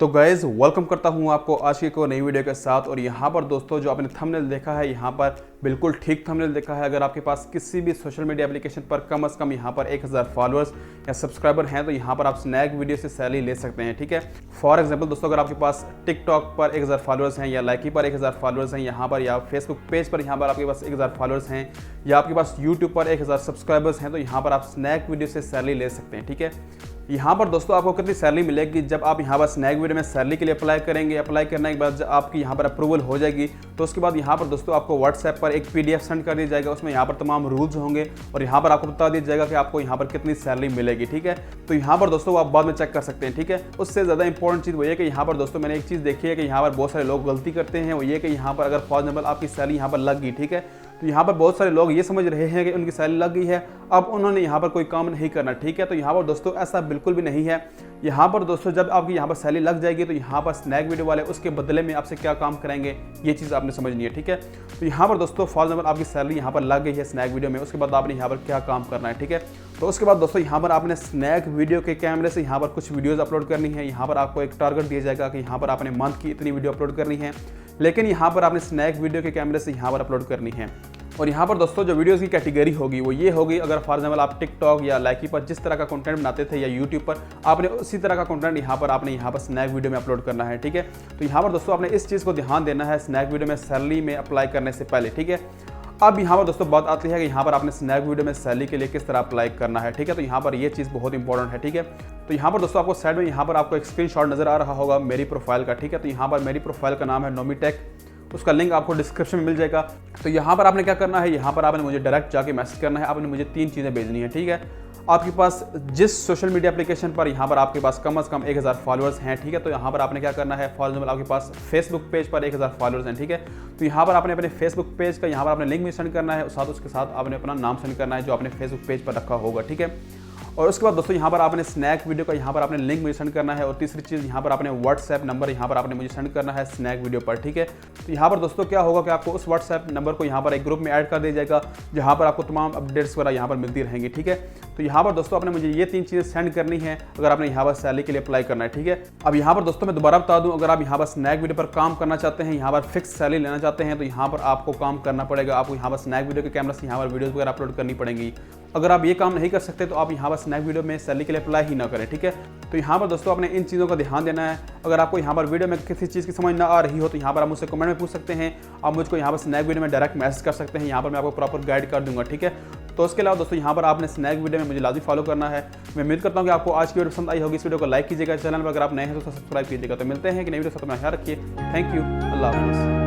तो guys welcome करता हूं आपको आज की एक और नई वीडियो के साथ। और यहाँ पर दोस्तों जो आपने थंबनेल देखा है, यहाँ पर बिल्कुल ठीक थंबनेल देखा है। अगर आपके पास किसी भी सोशल मीडिया एप्लीकेशन पर कम से कम यहाँ पर 1000 फॉलोअर्स या सब्सक्राइबर हैं तो यहाँ पर आप स्नैक वीडियो से सैलरी ले सकते हैं। ठीक है, फॉर एग्जाम्पल दोस्तों, अगर आपके पास टिकटॉक पर 1000 फॉलोअर्स हैं या लाइकी पर 1000 फॉलोअर्स हैं यहाँ पर, या फेसबुक पेज पर यहाँ पर आपके पास 1000 फॉलोअर्स हैं, या आपके पास यूट्यूब पर 1000 सब्सक्राइबर्स हैं, तो यहाँ पर आप स्नैक वीडियो से सैलरी ले सकते हैं। ठीक है, यहाँ पर दोस्तों आपको कितनी सैलरी मिलेगी जब आप यहाँ पर स्नैक वीडियो में सैलरी के लिए अप्लाई करेंगे। अप्लाई करने के बाद जब आपकी यहाँ पर अप्रूवल हो जाएगी तो उसके बाद यहाँ पर दोस्तों आपको व्हाट्सएप पर एक PDF सेंड कर दिया जाएगा। उसमें यहाँ पर तमाम रूल्स होंगे और यहाँ पर आपको बता दिया जाएगा कि आपको यहाँ पर कितनी सैलरी मिलेगी। ठीक है, तो यहाँ पर दोस्तों आप बाद में चेक कर सकते हैं। ठीक है, उससे ज़्यादा इंपॉर्टेंट चीज़ वही है कि यहाँ पर दोस्तों मैंने एक चीज़ देखी है कि यहाँ पर बहुत सारे लोग गलती करते हैं। वो ये कि यहाँ पर अगर फॉर एग्जाम्पल आपकी सैलरी यहाँ पर लग गई, ठीक है, तो यहाँ पर बहुत सारे लोग ये समझ रहे हैं कि उनकी सैलरी लग गई है, अब उन्होंने यहाँ पर कोई काम नहीं करना। ठीक है, तो यहाँ पर दोस्तों ऐसा बिल्कुल भी नहीं है। यहाँ पर दोस्तों जब आपकी यहाँ पर सैलरी लग जाएगी तो यहाँ पर स्नैक वीडियो वाले उसके बदले में आपसे क्या काम करेंगे, ये चीज़ आपने समझनी है। ठीक है, तो यहाँ पर दोस्तों फॉर एग्जाम्पल आपकी सैलरी यहाँ पर लग गई है स्नैक वीडियो में, उसके बाद आपने यहाँ पर क्या काम करना है। ठीक है, तो उसके बाद दोस्तों यहाँ पर आपने स्नैक वीडियो के कैमरे से यहाँ पर कुछ वीडियोज़ अपलोड करनी है। यहाँ पर आपको एक टारगेट दिया जाएगा कि यहाँ पर आपने मंथ की इतनी वीडियो अपलोड करनी है, लेकिन यहाँ पर आपने स्नैक वीडियो के कैमरे से यहाँ पर अपलोड करनी है। और यहाँ पर दोस्तों जो वीडियोस की कैटेगरी होगी वो ये होगी, अगर फॉर एग्जाम्पल आप टिकटॉक या लाइकी पर जिस तरह का कंटेंट बनाते थे या यूट्यूब पर, आपने उसी तरह का कंटेंट यहाँ पर आपने यहाँ पर स्नैक वीडियो में अपलोड करना है। ठीक है, तो यहाँ पर दोस्तों आपने इस चीज़ को ध्यान देना है स्नैक वीडियो में सैलरी में अप्लाई करने से पहले। ठीक है, अब यहाँ पर दोस्तों बात आती है कि यहाँ पर आपने स्नैक वीडियो में सैलरी के लिए किस तरह अप्लाई करना है। ठीक है, तो यहाँ पर ये चीज़ बहुत इंपॉर्टेंट है। ठीक है, तो यहाँ पर दोस्तों आपको साइड में यहाँ पर आपको एक स्क्रीनशॉट नजर आ रहा होगा मेरी प्रोफाइल का। ठीक है, तो यहाँ पर मेरी प्रोफाइल का नाम है नोमीटेक, उसका लिंक आपको डिस्क्रिप्शन में मिल जाएगा। तो यहाँ पर आपने क्या करना है, यहाँ पर आपने मुझे डायरेक्ट जाके मैसेज करना है। आपने मुझे 3 चीज़ें भेजनी है। ठीक है, आपके पास जिस सोशल मीडिया एप्लीकेशन पर यहाँ पर आपके पास कम से कम 1000 फॉलोअर्स हैं। ठीक है, तो यहाँ पर आपने क्या करना है, फॉर एग्जाम्पल आपके पास फेसबुक पेज पर 1000 फॉलोअर्स हैं। ठीक है, तो यहाँ पर आपने अपने फेसबुक पेज का यहाँ पर आपने लिंक भी सेंड करना है, साथ उसके साथ आपने अपना नाम सेंड करना है जो आपने फेसबुक पेज पर रखा होगा। ठीक है, और उसके बाद दोस्तों यहाँ पर आपने स्नैक वीडियो का यहाँ पर आपने लिंक मुझे सेंड करना है। और तीसरी चीज़ यहाँ पर आपने व्हाट्सएप नंबर यहाँ पर आपने मुझे सेंड करना है स्नैक वीडियो पर। ठीक है, तो यहाँ पर दोस्तों क्या होगा कि आपको उस व्हाट्सएप नंबर को यहाँ पर एक ग्रुप में ऐड कर दिया जाएगा जहाँ पर आपको तमाम अपडेट्स वगैरह यहाँ पर मिलती रहेंगी। ठीक है, तो यहाँ पर दोस्तों आपने मुझे ये 3 चीज़ें सेंड करनी है अगर आपने यहाँ पर सैलरी के लिए अप्लाई करना है। ठीक है, अब यहाँ पर दोस्तों मैं दोबारा बता दूँ, अगर आप यहाँ पर स्नैक वीडियो पर काम करना चाहते हैं, यहाँ पर फिक्स सैलरी लेना चाहते हैं, तो यहाँ पर आपको काम करना पड़ेगा। आपको यहाँ पर स्नैक वीडियो के कैमरा से यहाँ पर वीडियोज़ वगैरह अपलोड करनी पड़ेंगी। अगर आप ये काम नहीं कर सकते तो आप यहाँ पर स्नैक वीडियो में सैलरी के लिए अप्लाई ही ना करें। ठीक है, तो यहाँ पर दोस्तों आपने इन चीज़ों का ध्यान देना है। अगर आपको यहाँ पर वीडियो में किसी चीज़ की समझ ना आ रही हो तो यहाँ पर आप मुझसे कमेंट में पूछ सकते हैं। आप मुझको यहाँ पर स्नैक वीडियो में डायरेक्ट मैसेज कर सकते हैं, यहाँ पर मैं आपको प्रॉपर गाइड कर दूंगा। ठीक है, तो उसके अलावा दोस्तों यहाँ पर आपने स्नैक वीडियो में मुझे लाजमी फॉलो करना है। मैं उम्मीद करता हूँ कि आपको आज की वीडियो पसंद आई होगी। इस वीडियो को लाइक कीजिएगा, चैनल पर अगर आप नए हैं तो सब्सक्राइब कीजिएगा। तो मिलते हैं कि नई वीडियो साथ में ख्याल रखिए। थैंक यू, अल्लाह हाफिज़।